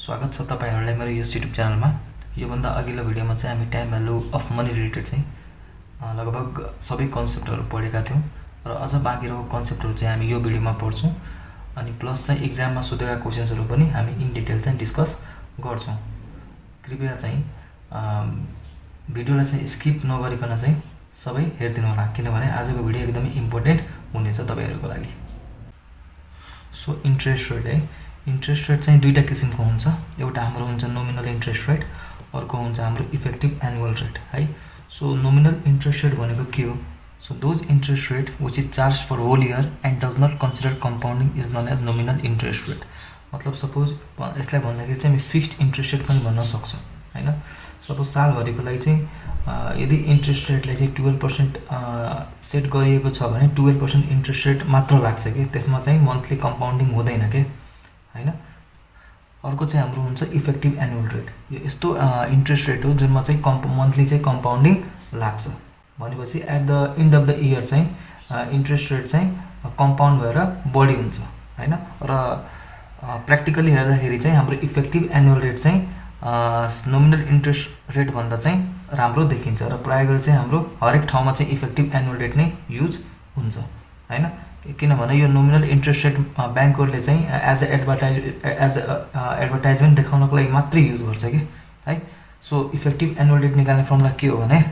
स्वागत छ तपाईहरुलाई मेरो यस युट्युब च्यानलमा। यो भन्दा अघिल्लो भिडियोमा चाहिँ हामी time value of money related चाहिँ लगभग सबै कन्सेप्टहरु पढेका थियौं र अझ बाँकी रहेको कन्सेप्टहरु चाहिँ हामी यो भिडियोमा पढ्छौं अनि प्लस चाहिँ एक्जाममा सोधेका क्वेशन्सहरु पनि हामी इन डिटेल चाहिँ डिस्कस गर्छौं। कृपया चाहिँ भिडियोलाई चाहिँ स्किप नगरिकन चाहिँ सबै हेर्दिनु होला किनभने आजको भिडियो एकदमै इम्पोर्टेन्ट हुनेछ तपाईहरुको लागि। सो इन्ट्रेस्ट रेट है, इन्ट्रेस्ट रेट चाहिँ दुईटा किसिमको हुन्छ। एउटा हाम्रो हुन्छ नोमिनल इन्ट्रेस्ट रेट, अर्को हुन्छ हाम्रो इफेक्टिभ एनुअल रेट है। सो नोमिनल इन्ट्रेस्ट रेट भनेको के हो? So those interest rate which is charge for whole year and does not consider compounding is known as nominal interest rate. मतलब suppose यसलाई भन्दाखेरि चाहिँ हामी फिक्स्ड इन्ट्रेस्ट रेट पनि भन्न सक्छौं हैन। सपोज सालभरिको लागि चाहिँ यदि इन्ट्रेस्ट रेटलाई चाहिँ 12% सेट गरिएको छ भने 12% इन्ट्रेस्ट रेट मात्र लाग्छ के, त्यसमा चाहिँ मन्थली कम्पाउन्डिङ हुँदैन के हैन। अर्को चाहिँ हाम्रो हुन्छ इफेक्टिभ एनुअल रेट। यो यस्तो इन्ट्रेस्ट रेट हो जुनमा चाहिँ मन्थली चाहिँ कम्पाउन्डिङ लाग्छ भनेपछि at the end of the year चाहिँ इन्ट्रेस्ट रेट चाहिँ कम्पाउन्ड भएर बढी हुन्छ हैन। र प्र्याक्टिकली हेर्दाखेरि चाहिँ हाम्रो इफेक्टिभ एनुअल रेट चाहिँ नोमिनल इन्ट्रेस्ट रेट भन्दा चाहिँ राम्रो देखिन्छ र प्राय गरी चाहिँ हाम्रो हरेक ठाउँमा चाहिँ इफेक्टिभ एनुअल रेट नै युज हुन्छ हैन। किनभने यो नोमिनल इन्ट्रेस्ट रेट बैंकहरुले चाहिँ एज एडभर्टाइजमेन्ट देखाउनको लागि मात्रै युज गर्छ के है। सो इफेक्टिभ एनुअल रेट निकाल्ने फर्मुला के हो भने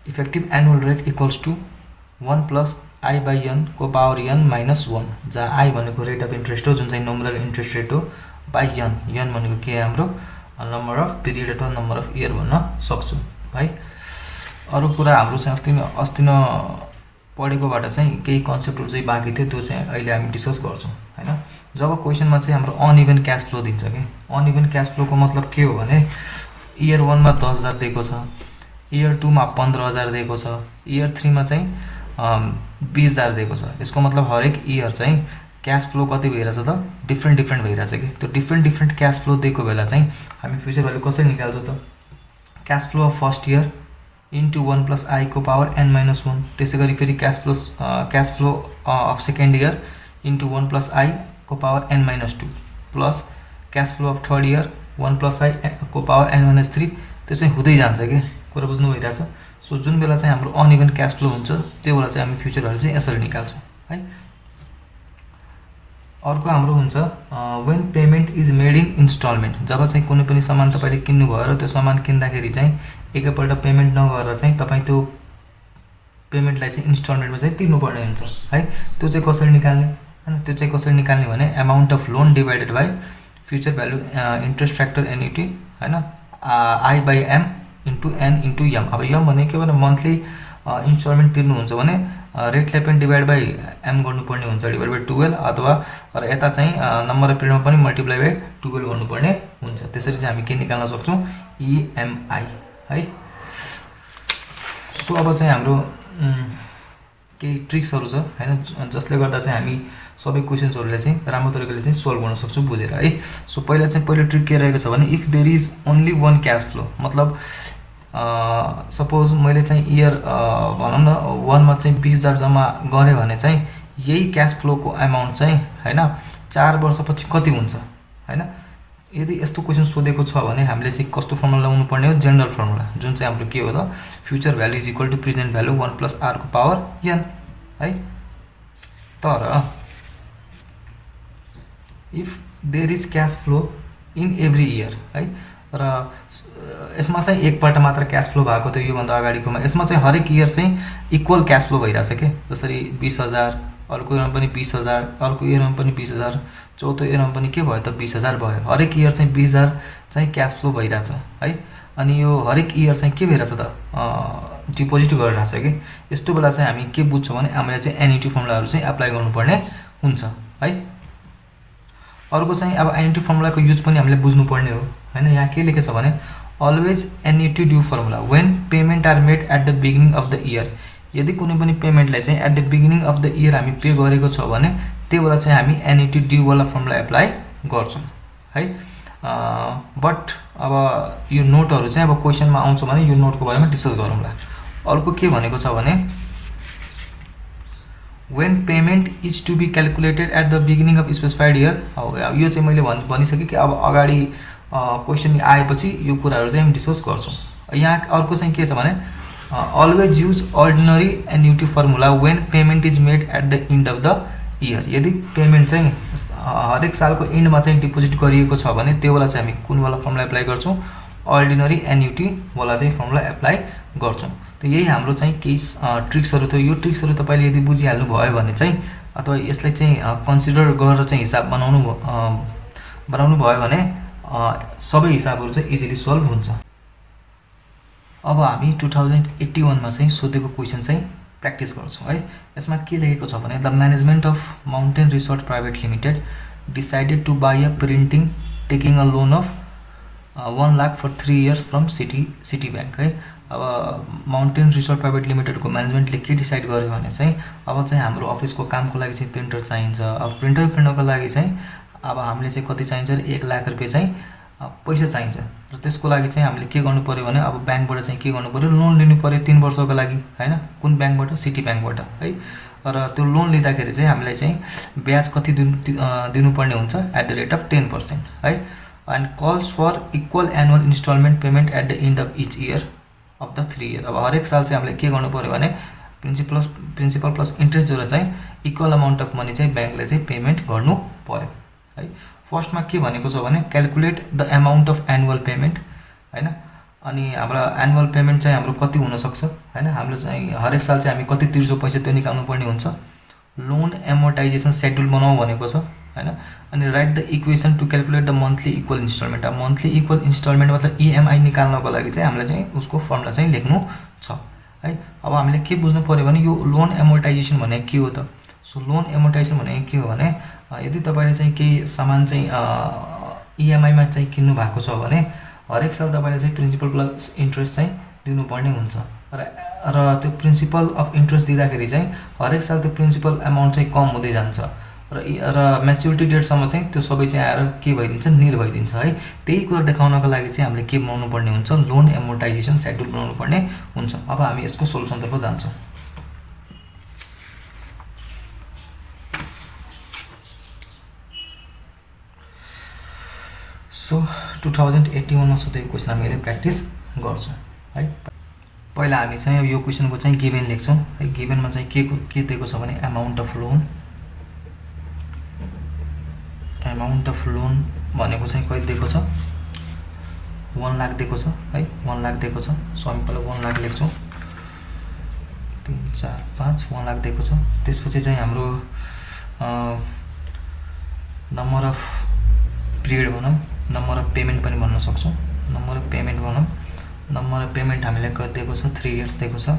effective annual rate equals to 1 plus I by n को पावर n माइनस 1, जहाँ I भनेको रेट अफ इन्ट्रेस्ट हो जुन चाहिँ नोमिनल इन्ट्रेस्ट रेट हो, बाई n भनेको के हाम्रो नम्बर अफ पिरियड अथवा नम्बर अफ इयर भन्न सक्छौं है। अरु कुरा हाम्रो चाहिँ अस्ति न पढेकोबाट चाहिँ केही कन्सेप्टहरु चाहिँ बाँकी थियो, त्यो चाहिँ अहिले हामी डिस्कस गर्छौं हैन। जब क्वेशनमा चाहिँ हाम्रो अनइभन क्याश फ्लो दिन्छ के, अनइभन क्याश फ्लोको मतलब के हो भने इयर 1 मा 10000 दिएको छ, इयर 2 मा 15000 दिएको छ, इयर 3 मा चाहिँ 20000 दिएको छ। यसको मतलब हरेक इयर चाहिँ क्याश फ्लो कति भइरहेछ त डिफरेन्ट भइरहेछ के। त्यो डिफरेन्ट क्याश फ्लो दिएको बेला चाहिँ हामी फ्युचर भ्यालु कसरी निकाल्छौं त cash flow of first year into 1 plus I को पावर n minus 1। त्यसैगरी फेरि cash flow of second year into 1 plus I को power n minus 2 plus cash flow of third year 1 plus I को power n minus 3। त्यो चाहिँ हुँदै जान्छ के, कुरा बुझ्नु भइरहेछ। सो जुन बेला चाहिँ हाम्रो अनइभन क्याश फ्लो हुन्छ त्यो बेला चाहिँ हामी फ्युचर भ्यालु चाहिँ यसरी निकाल्छौं है। अर्को हाम्रो हुन्छ when payment is made in instalment. जब चाहिँ कुनै पनि सामान तपाईले किन्नु भयो र त्यो सामान किन्दाखेरि चाहिँ एकैपल्ट पेमेन्ट नगरेर चाहिँ तपाई त्यो पेमेन्टलाई चाहिँ इन्स्टलमेन्टमा चाहिँ तिर्नुपर्ने हुन्छ है। त्यो चाहिँ कसरी निकाल्ने हैन, त्यो चाहिँ कसरी निकाल्ने भने amount of loan divided by future value interest factor annuity हैन, I by m into n into m। अब m भनेको के भने मन्थली इन्स्टलमेन्ट तिर्नु हुन्छ भने रेटलाई पनि डिवाइड बाइ m गर्नुपर्ने हुन्छ, डिवाइड बाइ 12, अथवा र यता चाहिँ नम्बर अफ पिरियडमा पनि मल्टिप्लाई बाइ 12 गर्नुपर्ने हुन्छ। त्यसरी चाहिँ हामी के निकाल्न सक्छौं EMI है। सो अब चाहिँ हाम्रो केही ट्रिक्सहरु छ हैन जसले गर्दा चाहिँ हामी सबै क्वेशन्सहरुले चाहिँ राम्रो तरिकाले चाहिँ सोल्भ गर्न सक्छौं बुझेर है। सो पहिलो ट्रिक के रहेको छ भने if there is only one cash flow, मतलब सपोज मैले चाहिँ इयर भनौं न 1 मा चाहिँ 20000 जम्मा गरे भने चाहिँ यही क्याश फ्लोको अमाउन्ट चाहिँ हैन 4 वर्षपछि कति हुन्छ हैन। यदि यस्तो क्वेशन सोधेको छ भने हामीले चाहिँ कस्तो फर्मुला लगाउनु पर्ने हो, जनरल फर्मुला, जुन चाहिँ हाम्रो के हो त future value is equal to present value 1 plus r को पावर n है। तर if there is cash flow in every year है, र यसमा चाहिँ एकपल्ट मात्र क्याश फ्लो भएको थियो यो भन्दा अगाडिकोमा, यसमा चाहिँ हरेक इयर चाहिँ इक्वल क्याश फ्लो भइराछ के। जसरी 20000 अर्को इयरमा पनि 20000, अर्को इयरमा पनि 20000, चौथो इयरमा पनि के भयो त 20000 भयो। हरेक इयर चाहिँ 20000 चाहिँ क्याश फ्लो भइराछ है। अनि यो हरेक इयर चाहिँ के भइराछ त डिपोजिट गरिराछ के। यस्तो बेला चाहिँ हामी के बुझ्छौं भने हामीले चाहिँ एन्युटी फर्मुलाहरु चाहिँ अप्लाई गर्नुपर्ने हुन्छ है। अर्को चाहिँ अब एन्युटी फर्मुलाको युज पनि हामीले बुझ्नु पर्ने हो हैन। यहाँ के लेखेको छ भने always annuity due formula when payment are made at the beginning of the year. यदि कुनै पनि पेमेन्टलाई चाहिँ at the beginning of the year हामी पे गरेको छ भने त्यो बेला चाहिँ हामी एन्युटी ड्यू वाला फर्मुला अप्लाई गर्छौं है। बट अब यो नोटहरु चाहिँ अब क्वेशनमा आउँछ भने यो नोटको बारेमा डिस्कस गरौँला। अर्को के भनेको छ भने when payment is to be calculated at the beginning of specified year. अब यो चाहिँ मैले भनिसकेँ कि अब अगाडि क्वेसन आएपछि यो कुराहरू चाहिँ हामी डिस्कस गर्छौँ। यहाँ अर्को चाहिँ के छ भने always use ordinary annuity formula when payment is made at the end of the year. यदि पेमेन्ट चाहिँ हरेक सालको इन्डमा चाहिँ डिपोजिट गरिएको छ भने त्यो बेला चाहिँ हामी कुनवाला फर्मुला एप्लाई गर्छौँ, अर्डिनरी एन्युटीवाला चाहिँ फर्मुला एप्लाई गर्छौँ। त यही हाम्रो चाहिँ केही ट्रिक्सहरू थियो। यो ट्रिक्सहरू तपाईँले यदि बुझिहाल्नु भयो भने चाहिँ अथवा यसलाई चाहिँ कन्सिडर गरेर चाहिँ हिसाब बनाउनु भयो भने सबै हिसाबहरू चाहिँ इजिली सल्भ हुन्छ। अब हामी 2081 मा चाहिँ सोधेको क्वेसन चाहिँ प्र्याक्टिस गर्छौँ है। यसमा के लेखेको छ भने the management of mountain resort private limited decided to buy a printing taking a loan of 1 lakh for 3 years from city bank है। अब माउन्टेन रिसोर्ट प्राइभेट लिमिटेडको म्यानेजमेन्टले के डिसाइड गर्यो भने चाहिँ अब चाहिँ हाम्रो अफिसको कामको लागि चाहिँ प्रिन्टर चाहिन्छ। अब प्रिन्टर किन्नको लागि चाहिँ अब हामीले चाहिँ कति चाहिन्छ, 1 लाख रुपियाँ चाहिँ पैसा चाहिन्छ। र त्यसको लागि चाहिँ हामीले के गर्नु पर्यो भने अब ब्याङ्कबाट चाहिँ के गर्नु पर्यो, लोन लिनु पर्यो 3 वर्षको लागि हैन। कुन ब्याङ्कबाट, सिटी ब्याङ्कबाट है। र त्यो लोन लिँदाखेरि चाहिँ हामीलाई चाहिँ ब्याज कति दिनुपर्ने हुन्छ एट द रेट अफ 10% है। And calls for equal annual instalment payment at the end of each year of the 3 year. अब हरेक साल चाहिँ हामीले के गर्नु पर्यो भने प्रिन्सिपल प्लस इन्ट्रेस्ट जोडेर चाहिँ इक्वल अमाउन्ट अफ मनी चाहिँ ब्याङ्कले चाहिँ पेमेन्ट गर्नु पर्यो है। फर्स्टमा के भनेको छ भने calculate the amount of annual payment हैन। अनि हाम्रो एनुअल पेमेन्ट चाहिँ हाम्रो कति हुनसक्छ हैन। हाम्रो चाहिँ हरेक साल चाहिँ हामी कति तिर्छौँ पैसा त्यो निकाल्नु पर्ने हुन्छ। लोन एमोर्टाइजेसन सेड्युल बनाऊ भनेको छ हैन। अनि write the equation to calculate the monthly equal instalment. अब मन्थली इक्वल इन्स्टलमेन्ट मतलब इएमआई निकाल्नको लागि चाहिँ हामीले चाहिँ उसको फर्मुला चाहिँ लेख्नु छ है। अब हामीले के बुझ्नु पर्यो भने यो लोन एमोर्टाइजेसन भनेको के हो त। सो लोन एमोर्टाइजेसन भनेको के हो भने यदि तपाईँले चाहिँ केही सामान चाहिँ इएमआईमा चाहिँ किन्नु भएको छ भने हरेक साल तपाईँले चाहिँ प्रिन्सिपल प्लस इन्ट्रेस्ट चाहिँ दिनुपर्ने हुन्छ। र त्यो प्रिन्सिपल अफ इन्ट्रेस्ट दिँदाखेरि चाहिँ हरेक साल त्यो प्रिन्सिपल एमाउन्ट चाहिँ कम हुँदै जान्छ र म्याच्युरिटी डेटसम्म चाहिँ त्यो सबै चाहिँ आएर के भइदिन्छ, निल भइदिन्छ है। त्यही कुरा देखाउनको लागि चाहिँ हामीले के बनाउनु पर्ने हुन्छ, लोन एमोर्टाइजेसन सेड्युल बनाउनु पर्ने हुन्छ। अब हामी यसको सोलुसनतर्फ जान्छौँ। सो 2081 मा सोधेको क्वेसन हामीले प्र्याक्टिस गर्छौँ है। पहिला हामी चाहिँ यो क्वेसनको चाहिँ गिभन लेख्छौँ है। गिभनमा चाहिँ के दिएको छ भने एमाउन्ट अफ लोन भनेको चाहिँ कति दिएको छ, 1 लाख दिएको छ है। 1 लाख दिएको छ। सो हामी पहिला 1 लाख लेख्छौँ। 3 4 5 1 लाख दिएको छ। त्यसपछि चाहिँ हाम्रो नम्बर अफ पिरियड भनौँ, नम्बर अफ पेमेन्ट पनि भन्न सक्छौँ। नम्बर अफ पेमेन्ट भनौँ। नम्बर अफ पेमेन्ट हामीलाई कति दिएको छ, 3 इयर्स दिएको छ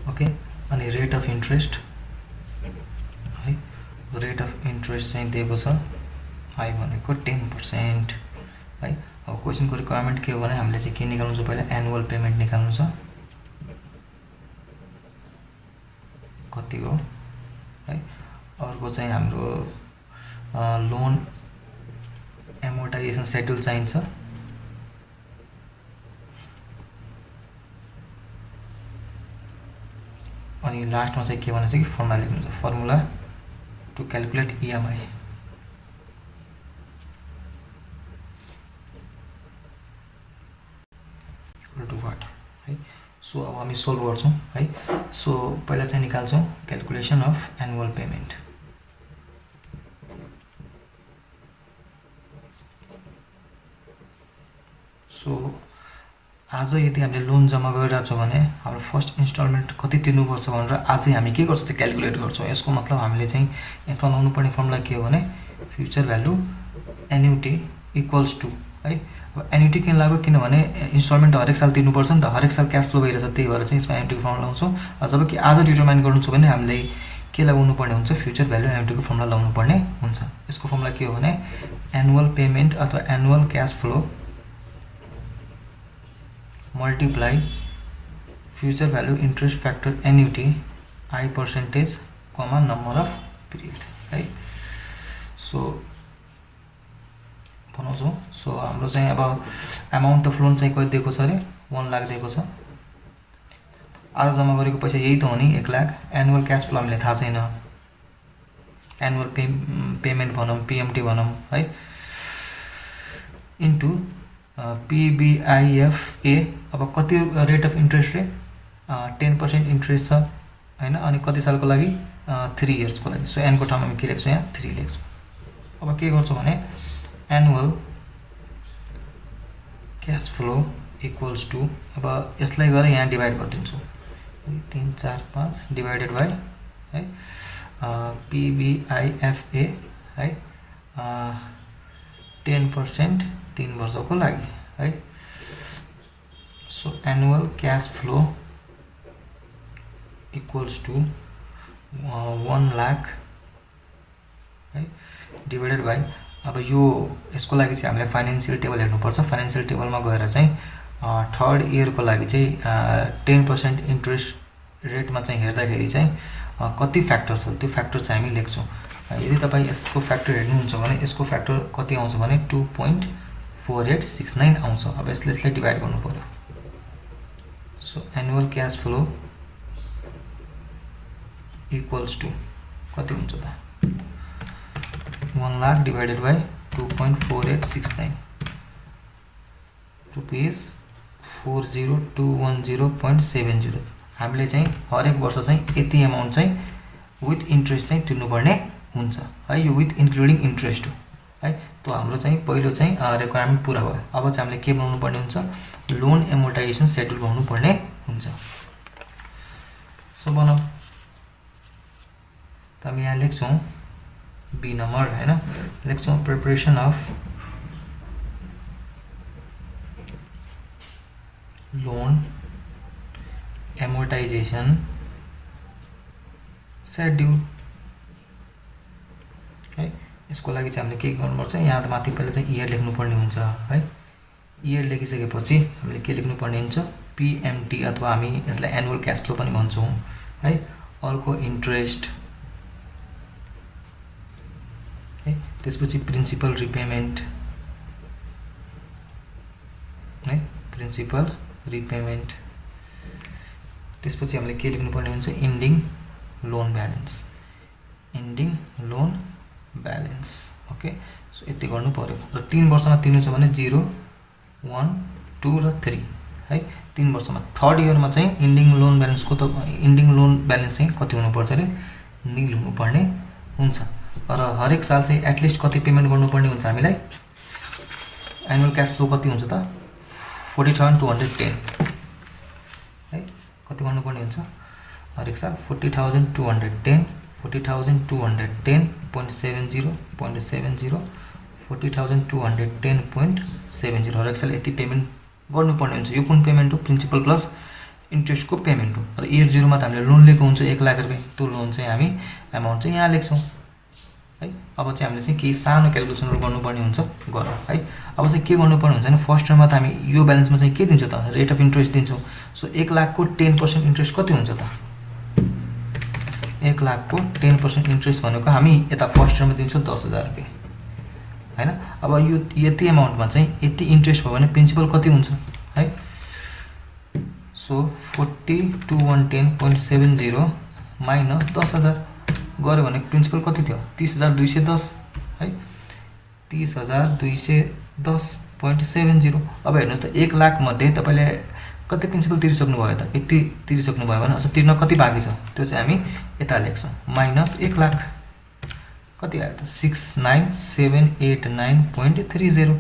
ओके। अनि रेट अफ इन्ट्रेस्ट है। रेट अफ इन्ट्रेस्ट चाहिँ दिएको छ आई भनेको 10% है। अब क्वेसनको रिक्वायरमेन्ट के हो भने हामीले चाहिँ के निकाल्नु छ, पहिला एनुअल पेमेन्ट निकाल्नु छ कति हो है। अर्को चाहिँ हाम्रो लोन एमोर्टाइजेसन सेड्युल चाहिन्छ। अनि लास्टमा चाहिँ के भन्छ कि फर्मुला लेख्नु छ, formula to calculate EMI. To what है। सो अब हामी सोल्भ गर्छौँ है। सो पहिला चाहिँ निकाल्छौँ calculation of annual payment. So आज यदि हामीले लोन जम्मा गरिरहेको छौँ भने हाम्रो फर्स्ट इन्स्टलमेन्ट कति तिर्नुपर्छ भनेर आजै हामी के गर्छौँ, त्यो क्यालकुलेट गर्छौँ। यसको मतलब हामीले चाहिँ यसमा लाउनु पर्ने फर्मुला के हो भने future value annuity equals to है। अब एन्युटी किन लाग्यो, किनभने इन्स्टलमेन्ट हरेक साल तिर्नुपर्छ नि त, हरेक साल क्यास फ्लो भइरहेछ, त्यही भएर चाहिँ यसमा एन्युटीको फर्मुला लाउँछौँ। जब कि आज डिटरमाइन गर्नु छ भने हामीले के लगाउनु पर्ने हुन्छ, फ्युचर भ्यालु एन्युटीको फर्मुला लाउनु पर्ने हुन्छ। यसको फर्मुला के हो भने एनुअल पेमेन्ट अथवा annual cash flow multiply future value interest factor annuity I percentage comma number of period है। सो बनाउँछौँ। सो हाम्रो चाहिँ अब एमाउन्ट अफ लोन चाहिँ कति दिएको छ अरे, 1 लाख दिएको छ। आज जम्मा गरेको पैसा यही त हो नि 1 लाख। एनुअल क्याश फ्लो हामीलाई थाहा छैन, एनुअल पेमेन्ट भनौँ, पीएमटी भनौँ है, इन्टु पीबीआईएफए। अब कति रेट अफ इन्ट्रेस्ट रे 10% इन्ट्रेस्ट छ हैन, अनि कति सालको लागि 3 इयर्सको लागि। सो एनको ठाउँमा हामी के लेख्छौँ, यहाँ 3 लेख्छौँ। अब के गर्छौँ भने annual cash flow equals to, अब यसलाई गरेर यहाँ डिभाइड गरिदिन्छु, 3 4 5 डिभाइडेड बाई है पीबीआईएफए है 10% 3 वर्षको लागि है। So annual cash flow equals to 1 lakh है डिभाइडेड बाई, अब यो यसको लागि चाहिँ हामीले फाइनेन्शियल टेबल हेर्नुपर्छ। फाइनेन्शियल टेबलमा गएर चाहिँ 3rd इयरको लागि चाहिँ 10% इन्ट्रेस्ट रेटमा चाहिँ हेर्दाखेरि चाहिँ कति फ्याक्टर छ त्यो फ्याक्टर चाहिँ हामी लेख्छौँ। यदि तपाईँ यसको फ्याक्टर हेर्नुहुन्छ भने यसको फ्याक्टर कति आउँछ भने 2.4869 आउँछ। अब यसलाई डिभाइड गर्नु पर्यो। So annual cash flow equals to कति हुन्छ त, 1 लाख डिभाइडेड बाई 2.4869 रुपीस 40210.70। हामीले चाहिँ हरेक वर्ष चाहिँ यति एमाउन्ट चाहिँ विथ इन्ट्रेस्ट चाहिँ तिर्नुपर्ने हुन्छ है। यो विथ इन्क्लुडिङ इन्ट्रेस्ट हो है। त्यो हाम्रो चाहिँ पहिलो चाहिँ रिक्वायरमेन्ट पुरा भयो। अब चाहिँ हामीले के बनाउनु पर्ने हुन्छ, लोन एमोर्टाइजेसन सेड्युल बनाउनु पर्ने हुन्छ। सो बनाऊ त हामी यहाँ लेख्छौँ बी नम्बर हैन, लेख्छौँ प्रिपरेसन अफ लोन एमोर्टाइजेसन सेड्युल है। यसको लागि चाहिँ हामीले के गर्नुपर्छ, यहाँ त माथि पहिला चाहिँ इयर लेख्नुपर्ने हुन्छ है। इयर लेखिसकेपछि हामीले के लेख्नुपर्ने हुन्छ, पीएमटी अथवा हामी यसलाई एनुअल क्याश फ्लो पनि भन्छौँ है। अर्को इन्ट्रेस्ट है, त्यसपछि प्रिन्सिपल रिपेमेन्ट है, प्रिन्सिपल रिपेमेन्ट। त्यसपछि हामीले के लेख्नुपर्ने हुन्छ, ending loan balance, ending loan balance. Okay, so यति गर्नु पर्यो। र 3 वर्षमा तिर्नु छ भने 0 1 2 र 3 है। 3 वर्षमा 3rd इयरमा चाहिँ इन्डिङ लोन ब्यालेन्सको त इन्डिङ लोन ब्यालेन्स चाहिँ कति हुनुपर्छ अरे, निल हुनुपर्ने हुन्छ। र हरेक साल चाहिँ एटलिस्ट कति पेमेन्ट गर्नुपर्ने हुन्छ हामीलाई, एनुअल क्याश फ्लो कति हुन्छ त 40,210 है। कति गर्नुपर्ने हुन्छ हरेक साल 40,210 40,210.70 40,210.70 हरेक साल यति पेमेन्ट गर्नुपर्ने हुन्छ। यो कुन पेमेन्ट हो, प्रिन्सिपल प्लस इन्ट्रेस्टको पेमेन्ट हो। र इयर 0 मा त हामीले लोन लिएको हुन्छ 1 लाख रुपैयाँ, त्यो लोन चाहिँ हामी एमाउन्ट चाहिँ यहाँ लेख्छौँ है। अब चाहिँ हामीले चाहिँ केही सानो क्यालकुलेसनहरू गर्नुपर्ने हुन्छ, गरौँ है। अब चाहिँ के गर्नुपर्ने हुन्छ भने फर्स्ट इयरमा त हामी यो ब्यालेन्समा चाहिँ के दिन्छौँ त, रेट अफ इन्ट्रेस्ट दिन्छौँ। सो 1 लाखको 10% इन्ट्रेस्ट कति हुन्छ त, 1 लाखको 10% इन्ट्रेस्ट भनेको हामी यता फर्स्ट इयरमा दिन्छौँ 10,000 रुपैयाँ हैन। अब यो यति एमाउन्टमा चाहिँ यति इन्ट्रेस्ट भयो भने प्रिन्सिपल कति हुन्छ है। सो 40,210.70 माइनस 10,000 गऱ्यो भने प्रिन्सिपल कति थियो, 30,210 है, 30,210.70। अब हेर्नुहोस् त 1 लाख मध्ये तपाईँले कति प्रिन्सिपल तिरिसक्नु भयो त, यति तिरिसक्नु भयो भने अझ तिर्न कति बाँकी छ त्यो चाहिँ हामी यता लेख्छौँ, माइनस 1 लाख कति आयो त 69,789.30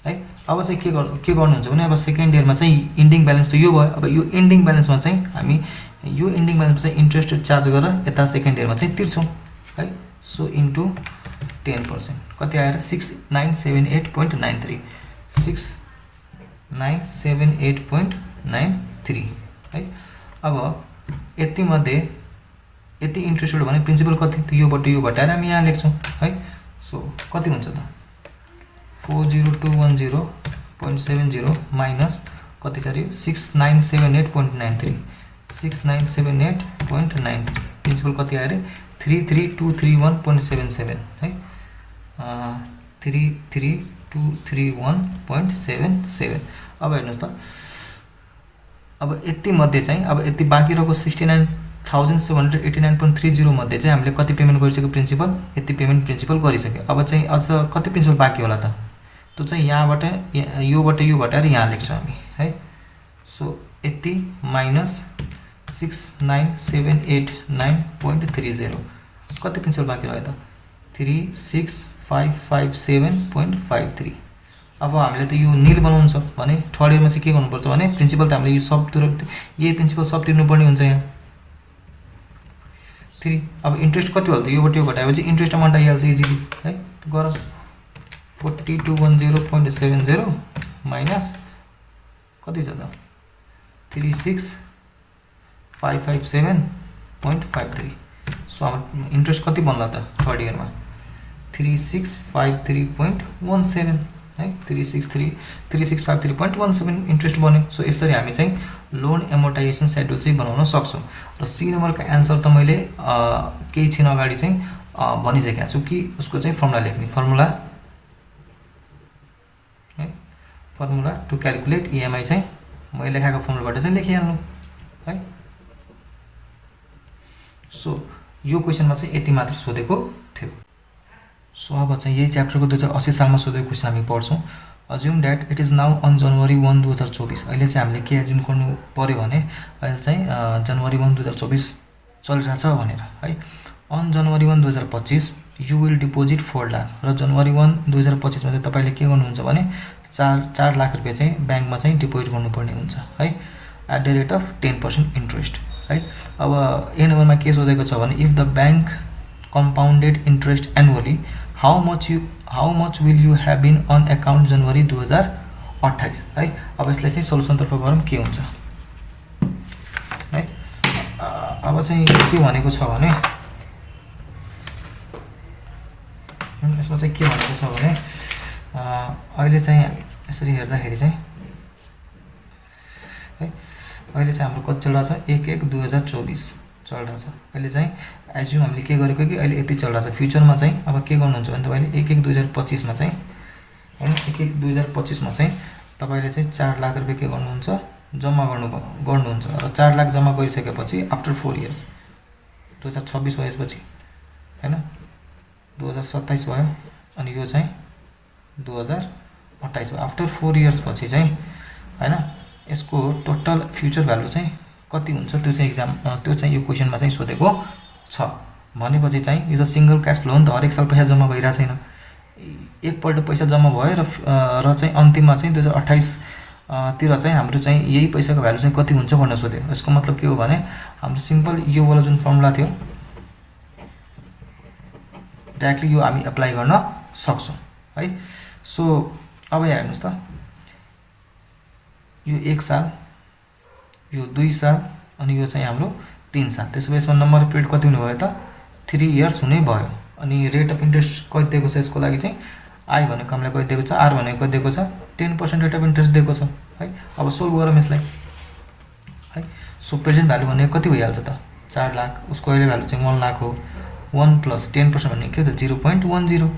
है। अब चाहिँ के गर्नुहुन्छ भने अब सेकेन्ड इयरमा चाहिँ इन्डिङ ब्यालेन्स त यो भयो। अब यो इन्डिङ ब्यालेन्समा चाहिँ हामी यो इन्डिङ ब्यालेन्स चाहिँ इन्ट्रेस्ट चार्ज गरेर यता सेकेन्ड इयरमा चाहिँ तिर्छौँ है। सो इन्टु 10% कति आएर 6978.93 6978.93 है। अब यति मध्ये यति इन्ट्रेस्ट भने प्रिन्सिपल कति, त योबाट यो घटाएर हामी यहाँ लेख्छौँ है। सो कति हुन्छ त 40210.70 माइनस कति छ यो 6978.93 6978.93 प्रिन्सिपल कति आयो अरे 33,231.77 है, 33,231.77। अब हेर्नुहोस् त अब यति मध्ये चाहिँ अब यति बाँकी रहेको 69,789.30 मध्ये चाहिँ हामीले कति पेमेन्ट गरिसक्यो प्रिन्सिपल, यति पेमेन्ट प्रिन्सिपल गरिसक्यो। अब चाहिँ अझ कति प्रिन्सिपल बाँकी होला त, त्यो चाहिँ यहाँबाट योबाट यो घटाएर यहाँ लेख्छौँ हामी है। सो यति माइनस 69,789.30 कति प्रिन्सिपल बाँकी रह्यो त 36,557.53। अब हामीले त यो निल बनाउनु छ भने थर्ड इयरमा चाहिँ के गर्नुपर्छ भने प्रिन्सिपल त हामीले यो सब यही प्रिन्सिपल सब तिर्नुपर्ने हुन्छ यहाँ 3। अब इन्ट्रेस्ट कति होला त योबाट यो घटाएपछि इन्ट्रेस्ट अमाउन्ट आइहाल्छ इजिली है। गर 4210.70 माइनस कति छ त 36,557.53। सो हाम्रो इन्ट्रेस्ट कति बन्ला त थर्ड इयरमा 3653.17 है, 3653.17 इन्ट्रेस्ट बन्यो। सो यसरी हामी चाहिँ लोन एमोर्टाइजेसन सेड्युल चाहिँ बनाउन सक्छौँ। र सी नम्बरको एन्सर त मैले केही छिन अगाडि चाहिँ भनिसकेको छु कि उसको चाहिँ फर्मुला लेख्ने, फर्मुला टु क्यालकुलेट इएमआई चाहिँ मैले लेखाएको फर्मुलाबाट चाहिँ लेखिहाल्नु है। सो यो क्वेसनमा चाहिँ यति मात्र सोधेको थियो। सो अब चाहिँ यही च्याप्टरको 2080 सालमा सोधेको क्वेसन हामी पढ्छौँ। Assume that it is now on January 1, 2024। अहिले चाहिँ हामीले के एज्युम गर्नु पर्यो भने अहिले चाहिँ जनवरी 1, 2024 चलिरहेछ भनेर है। On January 1, 2025 you will deposit 4 lakh र जनवरी 1, 2025 मा चाहिँ तपाईँले के गर्नुहुन्छ भने 4 लाख रुपियाँ चाहिँ ब्याङ्कमा चाहिँ डिपोजिट गर्नुपर्ने हुन्छ है, at the rate of 10% interest है। अब ए नम्बरमा के सोधेको छ भने if the bank compounded interest annually how much will you have been on account January 2028 है। अब यसलाई चाहिँ सोलुसनतर्फ गरौँ के हुन्छ है। अब चाहिँ के भनेको छ भने यसमा चाहिँ के भनेको छ भने अहिले चाहिँ यसरी हेर्दाखेरि चाहिँ है अहिले चाहिँ हाम्रो कति चलिरहेछ 1/1/2024 चलिरहेछ। अहिले चाहिँ एज्युम हामीले के गरेको कि अहिले यति चलिरहेछ। फ्युचरमा चाहिँ अब के गर्नुहुन्छ भने तपाईँले 1/1/2025 मा चाहिँ हैन 1/1/2025 मा चाहिँ तपाईँले चाहिँ 4 लाख रुपियाँ के गर्नुहुन्छ जम्मा गर्नुहुन्छ र 4 लाख जम्मा गरिसकेपछि आफ्टर 4 इयर्स 2026 भएपछि हैन 2027 भयो अनि यो चाहिँ 2028 भयो। आफ्टर 4 इयर्स पछि चाहिँ हैन यसको टोटल फ्युचर भ्यालु चाहिँ कति हुन्छ त्यो चाहिँ यो क्वेसनमा चाहिँ सोधेको छ। भनेपछि चाहिँ यो त सिंगल क्याश फ्लो हो नि त, हरेक साल पैसा जम्मा भइरहेको छैन, एकपल्ट पैसा जम्मा भयो र चाहिँ अन्तिममा चाहिँ 2028 तिर चाहिँ हाम्रो चाहिँ यही पैसाको भ्यालु चाहिँ कति हुन्छ भनेर सोध्यो। यसको मतलब के हो भने हाम्रो सिम्पल यो वाला जुन फर्मुला थियो डाइरेक्टली यो हामी एप्लाई गर्न सक्छौँ है। सो अब यहाँ हेर्नुहोस् त यो 1 साल यो 2 साल अनि यो चाहिँ हाम्रो 3 साल। त्यसो भए यसमा नम्बर पिरियड कति हुने भयो त 3 इयर्स हुने भयो। अनि रेट अफ इन्ट्रेस्ट कति दिएको छ यसको लागि चाहिँ आई भनेको हामीलाई कति दिएको छ, आर भनेको कति दिएको छ 10% रेट अफ इन्ट्रेस्ट दिएको छ है। अब सोल्भ गरौँ यसलाई है। सो प्रेजेन्ट भ्यालु भनेको कति भइहाल्छ त 4 लाख, उसको अहिले भ्यालु चाहिँ 1 लाख हो। 1 + 10% भनेको के हो त 0.10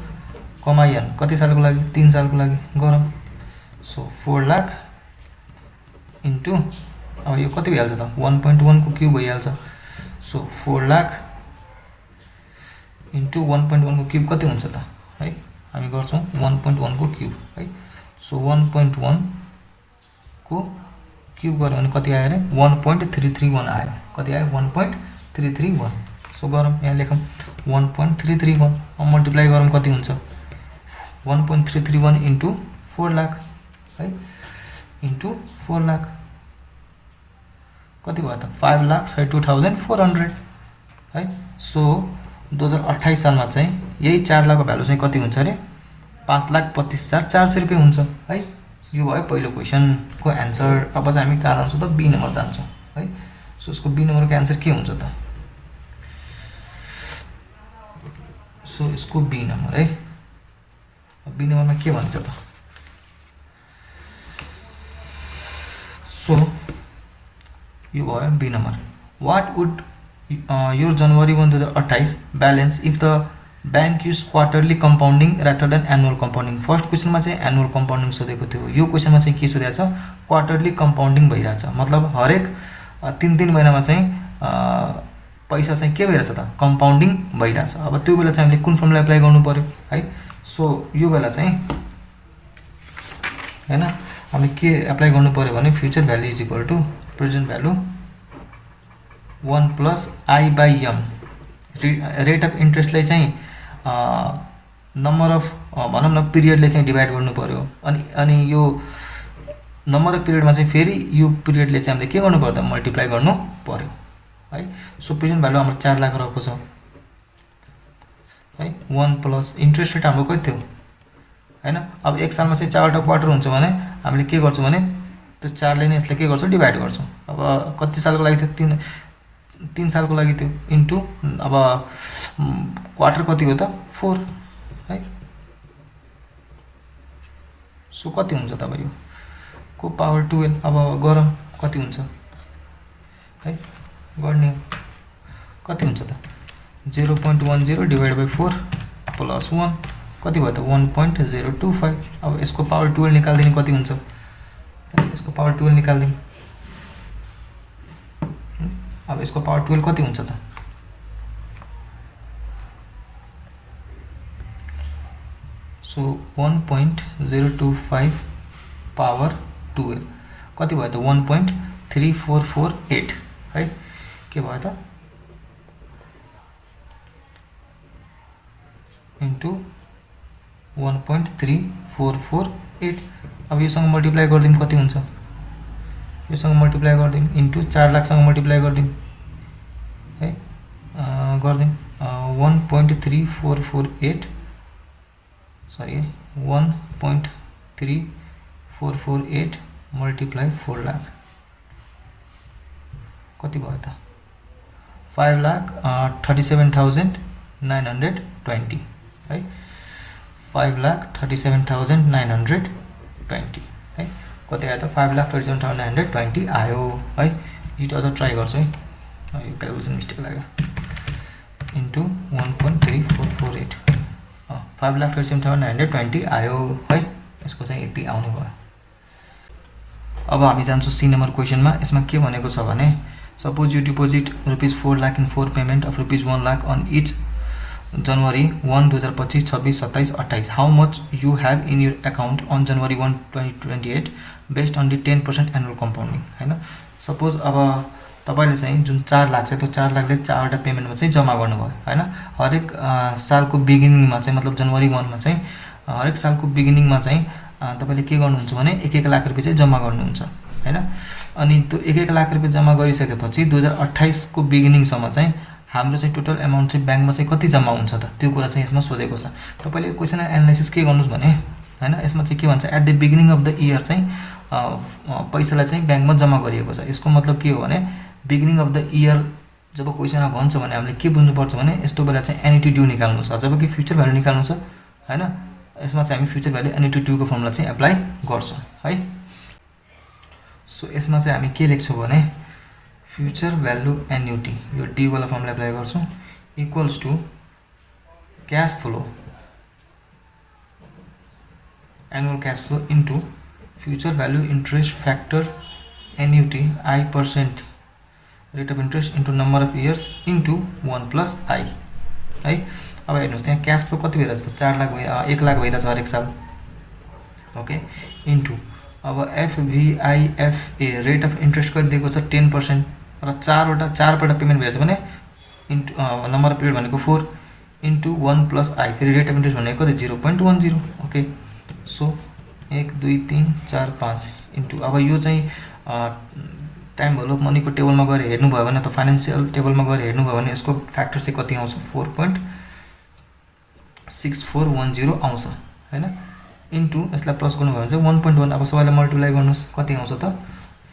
कमाइहाल्नु कति सालको लागि 3 सालको लागि गरौँ। सो 4 लाख इन्टु अब यो कति भइहाल्छ त 1.1 को क्युब भइहाल्छ। सो 4 लाख इन्टु 1.1 को क्युब कति हुन्छ त है, हामी गर्छौँ 1.1 को क्युब है। सो 1.1 को क्युब गर्यो भने कति आयो अरे 1.331 आयो। कति आयो 1.331। सो गरौँ यहाँ लेखौँ 1.331 मल्टिप्लाई गरौँ कति हुन्छ 1.331 इन्टु 4 लाख है, इन्टु 4 लाख कति भयो त 5,32,400 है। सो 2028 सालमा चाहिँ यही 4 लाखको भ्यालु चाहिँ कति हुन्छ अरे 5,32,400 रुपियाँ हुन्छ है। यो भयो पहिलो क्वेसनको एन्सर। अब चाहिँ हामी कहाँ जान्छौँ त बी नम्बर जान्छौँ है। सो यसको बी नम्बरको एन्सर के हुन्छ त, सो यसको बी नम्बर है। बी नम्बरमा के भन्छ त, सो यो भयो B number. What would your January 1, 2028 balance if the bank use quarterly compounding rather than annual compounding. First क्वेसनमा चाहिँ एनुअल कम्पाउन्डिङ सोधेको थियो, यो क्वेसनमा चाहिँ के सोधेको छ, क्वार्टरली कम्पाउन्डिङ भइरहेछ, मतलब हरेक 3-3 महिनामा चाहिँ पैसा चाहिँ के भइरहेछ त, कम्पाउन्डिङ भइरहेछ। अब त्यो बेला चाहिँ हामीले कुन फर्मुला एप्लाई गर्नु पर्यो है। सो यो बेला चाहिँ हैन हामीले के एप्लाई गर्नु पर्यो भने future value is equal to present value 1 plus i by m. Rate of इन्ट्रेस्टलाई चाहिँ नम्बर अफ भनौँ न पिरियडले चाहिँ डिभाइड गर्नु पर्यो। अनि यो नम्बर अफ पिरियडमा चाहिँ फेरि यो पिरियडले चाहिँ हामीले के गर्नु पर्यो, मल्टिप्लाई गर्नु पर्यो है। सो प्रेजेन्ट भ्यालु हाम्रो 4 लाख रहेको छ है। 1 प्लस इन्ट्रेस्ट रेट हाम्रो कति थियो हैन। अब एक सालमा चाहिँ 4वटा क्वार्टर हुन्छ भने हामीले के गर्छौँ भने त्यो 4ले नै यसलाई के गर्छौँ, डिभाइड गर्छौँ। अब कति सालको लागि थियो, 3 सालको लागि थियो, इन्टु अब क्वार्टर कति हो त 4 है। सो कति हुन्छ तब यो को पावर 12। अब गरौँ कति हुन्छ है, गर्ने कति हुन्छ त 0.10 डिभाइड बाई 4 प्लस 1 कति भयो त 1.025। अब यसको पावर 12 निकाल्दिने कति हुन्छ, यसको पावर 12 निकाल्दिने। अब यसको पावर 12 कति हुन्छ त, सो 1.025 पावर 12 कति भयो त 1.3448 है। के भयो त इन्टु 1.3448। अब योसँग मल्टिप्लाई गरिदिउँ कति हुन्छ, योसँग मल्टिप्लाई गरिदिउँ इन्टु 4 लाखसँग मल्टिप्लाई गरिदिउँ है, गरिदिउँ 1.3448 सरी 1.3448 मल्टिप्लाई 4 लाख कति भयो त 5,37,920 है। 5,37,920 है। कति आयो त 5,37,920 आयो है। यो अझ ट्राई गर्छु है, यो क्यालकुलेसन मिस्टेक लाग्यो। इन्टु 1.3448 5,37,920 आयो है। यसको चाहिँ यति आउनु भयो। अब हामी जान्छौँ सी नम्बर क्वेसनमा। यसमा के भनेको छ भने suppose you deposit ₹4 lakh in 4 payment of ₹1 lakh on each January 1, 2025, 26, 27, 28। How much you have in your account on January 1, 2028 based on the 10% annual compounding हैन। सपोज अब तपाईले चाहिँ जुन 4 लाख छ त्यो 4 लाखले 4वटा पेमेन्टमा चाहिँ जम्मा गर्नुभयो हैन। हरेक सालको बिगिनिङमा चाहिँ मतलब जनवरी 1 मा चाहिँ हरेक सालको बिगिनिङमा चाहिँ तपाईले के गर्नुहुन्छ भने 1-1 लाख रुपैयाँ चाहिँ जम्मा गर्नुहुन्छ हैन। अनि त्यो 1-1 लाख रुपैयाँ जम्मा गरिसकेपछि 2028 को बिगिनिङसम्म चाहिँ हाम्रो चाहिँ टोटल एमाउन्ट चाहिँ ब्याङ्कमा चाहिँ कति जम्मा हुन्छ त, त्यो कुरा चाहिँ यसमा सोधेको छ। तपाईले क्वेसन एनालाइसिस के गर्नुस् भने हैन, यसमा चाहिँ के भन्छ at the beginning of the year चाहिँ पैसालाई चाहिँ ब्याङ्कमा जम्मा गरिएको छ। यसको मतलब के हो भने बिगिनिङ अफ द इयर जब क्वेसनमा भन्छ भने हामीले के बुझ्नुपर्छ भने यस्तो बेला चाहिँ एन्युटी ड्यू निकाल्नु छ, जब कि फ्युचर भ्यालु निकाल्नु छ हैन। यसमा चाहिँ हामी फ्युचर भ्यालु एन्युटी ड्यू को फर्मुला चाहिँ एप्लाई गर्छौं है। सो यसमा चाहिँ हामी के लेख्छौं भने फ्युचर भ्यालु एन्युटी यो डी वाला फर्मुला एप्लाई गर्छौं equals to cash flow annual cash flow into future value interest factor annuity I % rate of interest into number of years into 1 + I है। अब हेर्नुस् त्यहाँ क्याश फ्लो कति भइरहेछ त 4 लाख 1 लाख भइरहेछ हरेक साल ओके इन्टु अब एफभिआईएफए रेट अफ इन्ट्रेस्ट कति दिएको छ 10% र 4 पल्ट पेमेन्ट भइरहेछ भने इन्टु नम्बर अफ पिरियड भनेको 4 इन्टु 1 + आई फेरि रेट अफ इन्ट्रेस्ट भनेको कति 0.10 ओके। सो 1 2 3 4 5 इन्टु अब यो चाहिँ टाइम भ्यालु अफ मनीको टेबलमा गएर हेर्नुभयो भने त फाइनान्शियल टेबलमा गएर हेर्नुभयो भने यसको फ्याक्टर चाहिँ कति आउँछ 4.6410 आउँछ हैन। इन्टु यसलाई प्लस गर्नुभयो भने चाहिँ 1.1 अब सबैलाई मल्टिप्लाई गर्नुस् कति आउँछ त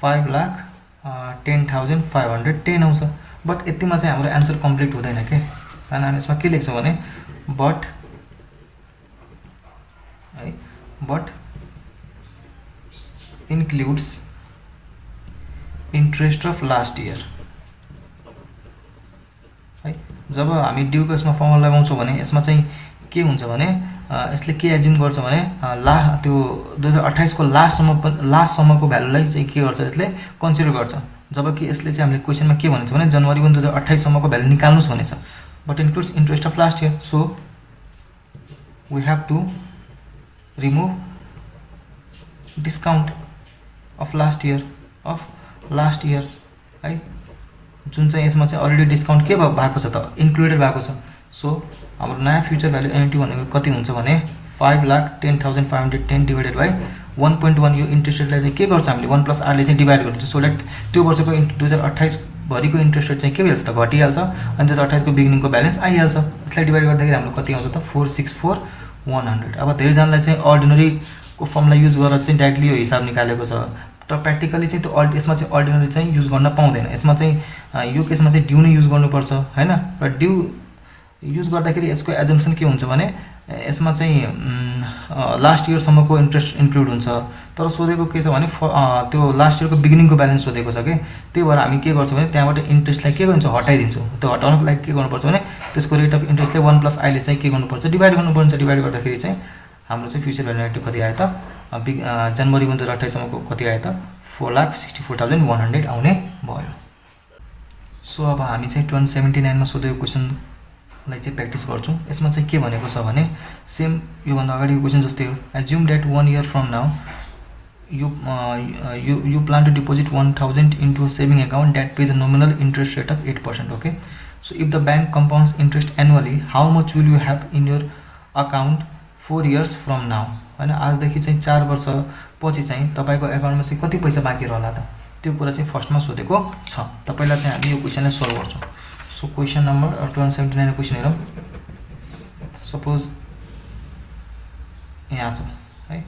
5,10,510 आउँछ। बट यतिमा चाहिँ हाम्रो एन्सर कम्प्लिट हुँदैन के हैन। हामी यसमा के लेख्छौँ भने but includes interest of last year है जब हामी ड्यूको यसमा फर्मुला लगाउँछौँ भने यसमा चाहिँ के हुन्छ भने यसले के एज्युम गर्छ भने त्यो 2028 को लास्टसम्मको भ्यालुलाई चाहिँ के गर्छ यसले कन्सिडर गर्छ, जबकि यसले चाहिँ हामीले क्वेसनमा के भनेको छ भने जनवरी 1 2028 सम्मको भ्यालु निकाल्नुस् भनेछ, but includes interest of last year. So we have to remove discount of last year है, जुन चाहिँ यसमा चाहिँ अलरेडी डिस्काउन्ट के भएको छ त इन्क्लुडेड भएको छ। सो हाम्रो नयाँ फ्युचर भ्यालु एनटी भनेको कति हुन्छ भने 5,10,510 डिभाइडेड बाई 1.1। यो इन्ट्रेस्ट रेटलाई चाहिँ के गर्छ हामीले 1 + r ले चाहिँ डिभाइड गरिदिन्छ, सो द्याट त्यो वर्षको 2028 भरिको इन्ट्रेस्ट रेट चाहिँ के भइहाल्छ त घटिहाल्छ, अनि 2028 को बिगिनिङको ब्यालेन्स आइहाल्छ। यसलाई डिभाइड गर्दाखेरि हाम्रो कति आउँछ त 464,100। अब धेरैजनालाई चाहिँ अर्डिनरीको फर्मुला युज गरेर चाहिँ डाइरेक्टली यो हिसाब निकालेको छ, तर प्र्याक्टिकली चाहिँ त्यो यसमा चाहिँ अर्डिनरी चाहिँ युज गर्न पाउँदैन। यसमा चाहिँ यो केसमा चाहिँ ड्यू नै युज गर्नुपर्छ हैन, र ड्यू युज गर्दाखेरि यसको एजम्पसन के हुन्छ भने यसमा चाहिँ लास्ट इयरसम्मको इन्ट्रेस्ट इन्क्लुड हुन्छ, तर सोधेको के छ भने त्यो लास्ट इयरको बिगिनिङको ब्यालेन्स सोधेको छ कि, त्यही भएर हामी के गर्छौँ भने त्यहाँबाट इन्ट्रेस्टलाई के गरिन्छ हटाइदिन्छौँ। त्यो हटाउनको लागि के गर्नुपर्छ भने त्यसको रेट अफ इन्ट्रेस्टले 1 + i ले चाहिँ के गर्नुपर्छ डिभाइड गर्नुपर्छ। डिभाइड गर्दाखेरि चाहिँ हाम्रो चाहिँ फ्युचर भ्यालु कति आयो त जनवरी 1 2028 सम्मको कति आयो त 4,64,100 आउने भयो। सो अब हामी चाहिँ 2079 मा सोधेको क्वेसनलाई चाहिँ प्र्याक्टिस गर्छौँ। यसमा चाहिँ के भनेको छ भने सेम योभन्दा अगाडिको क्वेसन जस्तै हो। Assume that 1 year from now you plan to deposit 1,000 into a saving account that pays a nominal interest rate of 8%. Okay, so if the bank compounds interest annually, how much will you have in your account 4 years from now? हैन, आजदेखि चाहिँ 4 वर्ष पछि चाहिँ तपाईको एकाउन्टमा चाहिँ कति पैसा बाँकी रहला त, त्यो कुरा चाहिँ फर्स्टमा सोधेको छ। त पहिला चाहिँ हामी यो क्वेसनलाई सल्भ गर्छौं। सो क्वेसन नम्बर 279 क्वेसन हेरौँ। सपोज यहाँ छ है,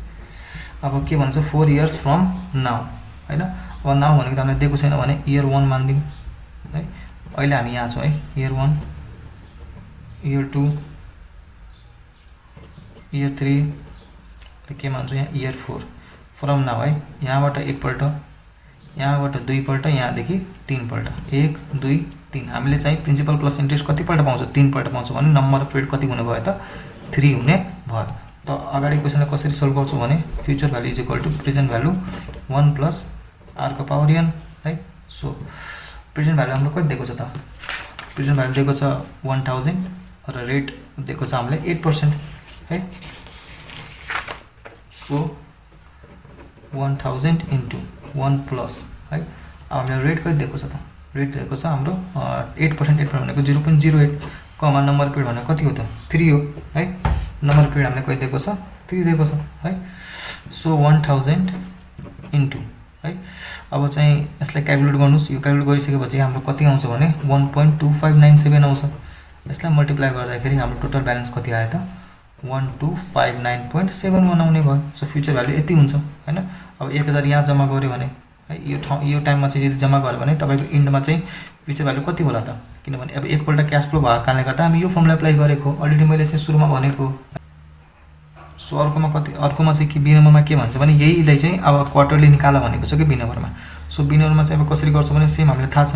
अब के भन्छ 4 years फ्रम नाउ हैन। अब नाउ भनेको त हामीले दिएको छैन भने इयर 1 मान्दियौं है। अहिले हामी यहाँ छौं है, इयर 1, इयर 2, इयर 3 र के मान्छौं यहाँ इयर 4 फ्रम नाउ है। यहाँबाट एकपल्ट, यहाँबाट दुईपल्ट, यहाँदेखि तीनपल्ट, 1 2 3। हामीले चाहिँ प्रिन्सिपल प्लस इन्ट्रेस्ट कतिपल्ट पाउँछौं? 3 पल्ट पाउँछौं भने नम्बर अफ रेट कति हुने भयो त 3 हुने भयो। त अगाडि क्वेसनलाई कसरी सोल्भ गर्छौं भने future value is equal to present value 1 plus r को पावर n है। सो प्रेजेन्ट भ्यालु हाम्रो कति दिएको छ त? प्रेजेन्ट भ्यालु दिएको छ 1000 र रेट दिएको छ हामीले 8% है। सो 1000 into 1 प्लस है। अब हामीले रेट कति दिएको छ त? रेट दिएको छ हाम्रो 8%। 8% भनेको 0.08 कमा नम्बर पिरियड भनेको कति हो त 3 हो है। नम्बर पिरियड हामीले कति दिएको छ 3 दिएको छ है। सो 1000 इन्टु है। अब चाहिँ यसलाई क्याल्कुलेट गर्नुस्। यो क्याल्कुलेट गरिसकेपछि हाम्रो कति आउँछ भने 1.2597 आउँछ। यसलाई मल्टिप्लाई गर्दाखेरि हाम्रो टोटल ब्यालेन्स कति आयो त 1259.71 आउने भयो। सो फ्युचर भ्यालु यति हुन्छ हैन। अब 1000 यहाँ जम्मा गर्यो भने है, यो टाइममा चाहिँ यदि जम्मा गर्यो भने तपाईको इन्डमा चाहिँ फ्युचर भ्यालु कति होला त? किनभने अब एकपल्ट क्याश फ्लो भएको कारणले गर्दा हामी यो फर्मुला अप्लाई गरेको अलरेडी मैले चाहिँ सुरुमा भनेको। सो अर्कोमा चाहिँ के बी नम्बरमा के भन्छ भने यहीलाई चाहिँ अब क्वार्टरली निकाला भनेको छ कि बी नम्बरमा। सो बी नम्बरमा चाहिँ अब कसरी गर्छ भने सेम हामीले थाहा छ,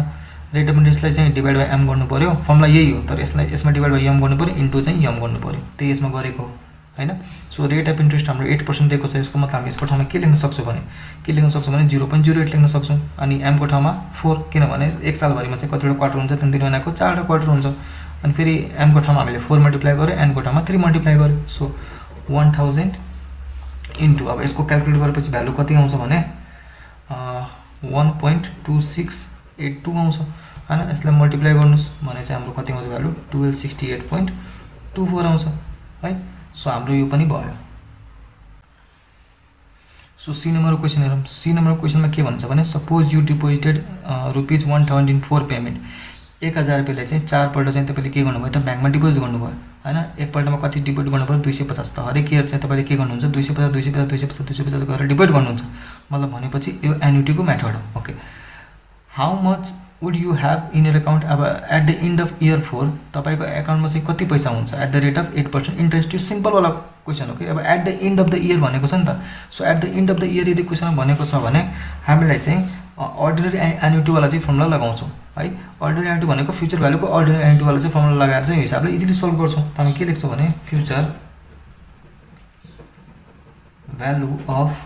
रेट अफ इन्ट्रेस्टलाई चाहिँ डिभाइड बाइ एम गर्नु पर्यो। फर्मुला यही हो, तर यसमा डिभाइड बाइ एम गर्नु पर्यो, इन्टु चाहिँ एम गर्नु पर्यो, त्यही यसमा गरेको हैन। सो रेट अफ इन्ट्रेस्ट हाम्रो 8% दिएको छ। यसको मतलब हामी यसको ठाउँमा के लेख्न सक्छौं भने 0.08 लेख्न सक्छौं। अनि एम को ठाउँमा 4, किनभने एक सालभरिमा चाहिँ कतिवटा क्वार्टर हुन्छ, 3 महिनाको 4वटा क्वार्टर हुन्छ। अनि फेरि एम को ठाउँमा हामीले 4 मल्टिप्लाई गर्यो, एन को ठाउँमा 3 मल्टिप्लाई गर्यो। सो 1000 इन्टु, अब यसको क्याल्कुलेट गरेपछि भ्यालु कति आउँछ भने 1.2682 आउँछ हैन। यसलाई मल्टिप्लाई गर्नुस् भने चाहिँ हाम्रो कति आउँछ भ्यालु 1268.24 आउँछ है। सो हाम्रो यो पनि भयो। सो सी नम्बर क्वेसन हेरौँ। सी नम्बर क्वेसनमा के भन्छ भने suppose you deposited ₹1000 in 4 payment. 1000 रुपैयाँले चाहिँ 4 पल्ट चाहिँ तपाईले के गर्नुभयो त ब्याङ्कमा डिपोजिट गर्नुभयो हैन। एक पल्टमा कति डिपोजिट गर्नुपर्छ 250। त हरेक इयर चाहिँ तपाईले के गर्नुहुन्छ 250 250 250 250 गरेर डिपोजिट गर्नुहुन्छ। मतलब भनेपछि यो एन्युटीको मेथड हो। Okay, how much would you have in your account? अब at the end of year 4 तपाईको एकाउन्टमा चाहिँ कति पैसा हुन्छ at the rate of 8% interest? यो सिम्पल वाला क्वेसन हो कि। अब at the end of the year भनेको छ नि त। So at the end of the year यदि क्वेसनमा भनेको छ भने हामीलाई चाहिँ अर्डिनरी एन्युटी वाला चाहिँ फर्मुला लगाउँछौँ है। अर्डिनरी एन्युटी भनेको फ्युचर भ्यालुको अर्डिनरी एन्युटी वाला चाहिँ फर्मुला लगाएर चाहिँ यो हिसाबले इजिली सल्भ गर्छौँ। त हामी के लेख्छौँ भने future value of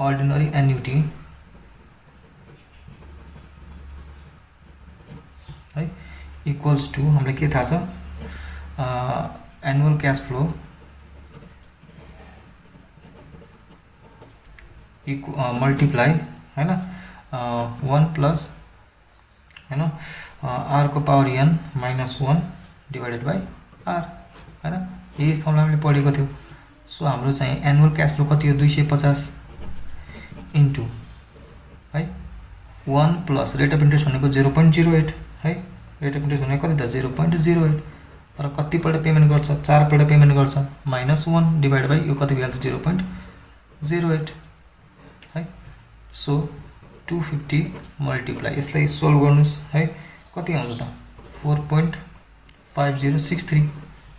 ordinary annuity है इक्वल्स टु हामीलाई के थाहा छ एनुअल क्याश फ्लो मल्टिप्लाई हैन 1 प्लस हैन आर को power n minus 1 divided by R हैन यही फर्मुला हामीले पढेको थियो। सो हाम्रो चाहिँ एनुअल क्याश फ्लो कति हो 250 इन्टु है 1 प्लस रेट अफ इन्ट्रेस्ट भनेको 0.08 है। रेट अफ इन्ट्रेस्ट भनेको कति त 0.08 र कतिपल्ट पेमेन्ट गर्छ 4 पल्ट पेमेन्ट गर्छ माइनस 1 डिवाइड बाई यो कति भइहाल्छ 0.08 है। सो 250 मल्टिप्लाई यसलाई सोल्भ गर्नुस् है कति आउँछ त 4.5063